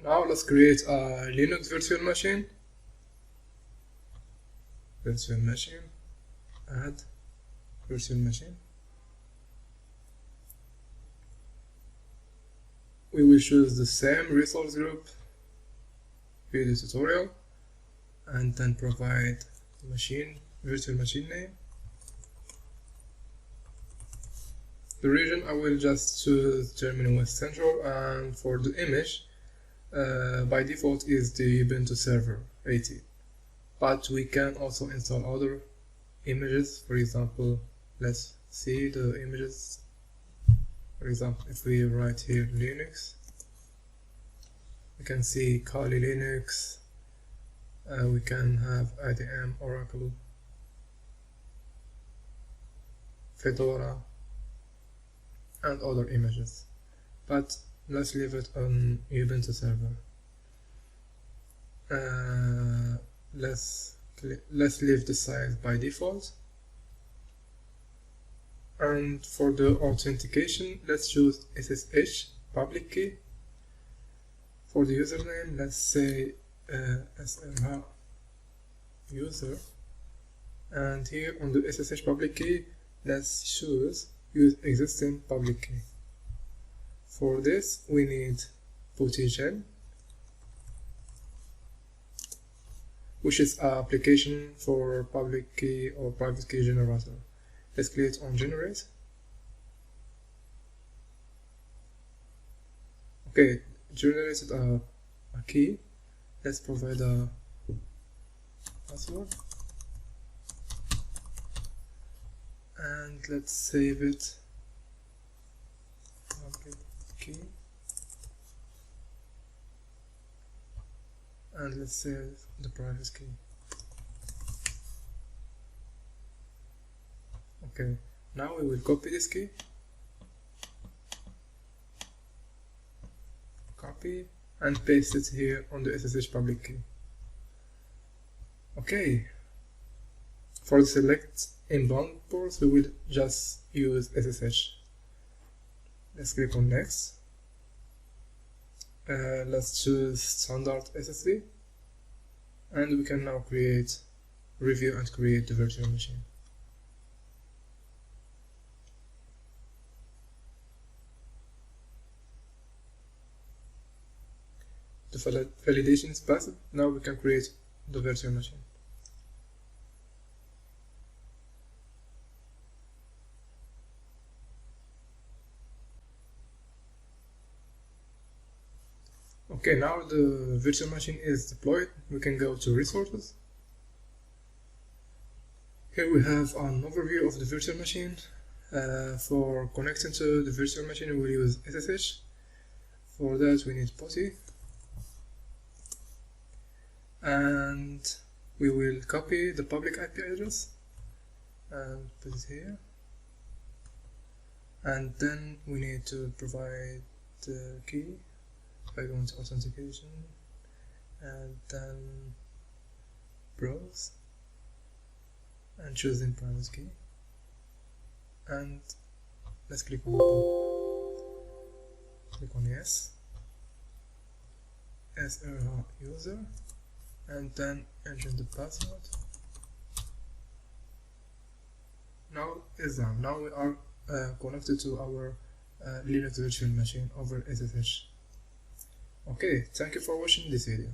Now let's create a Linux virtual machine. Virtual machine, add virtual machine. We will choose the same resource group, video tutorial, and then provide virtual machine name. The region I will just choose Germany West Central, and for the image, by default is the Ubuntu server 80. But we can also install other images. For example, let's see the images. For example, if we write here Linux, we can see Kali Linux, we can have IDM, Oracle, Fedora, and other images. But let's leave it on Ubuntu server. Let's leave the size by default. And for the authentication, let's choose SSH public key. For the username, let's say SRH user. And here on the SSH public key, let's choose use existing public key. For this, we need PuTTY, which is an application for public key or private key generator. Let's click on generate. Okay, generated a key. Let's provide a password and let's save it. Public key, and let's save the private key. Okay, now we will copy this key, copy, and paste it here on the SSH public key. Okay, for the select inbound ports, we will just use SSH. Let's click on next. Let's choose standard SSD, and we can now review and create the virtual machine. The validation is passed. Now we can create the virtual machine. Okay, now the virtual machine is deployed. We can go to resources. Here we have an overview of the virtual machine. For connecting to the virtual machine, we will use SSH. For that, we need PuTTY. And we will copy the public IP address and put it here. And then we need to provide the key by going to Authentication and then Browse and choosing private key. And let's click on open. Click on yes. SRH user. And then enter the password. Now it's done. Now we are connected to our Linux virtual machine over SSH. Okay, thank you for watching this video.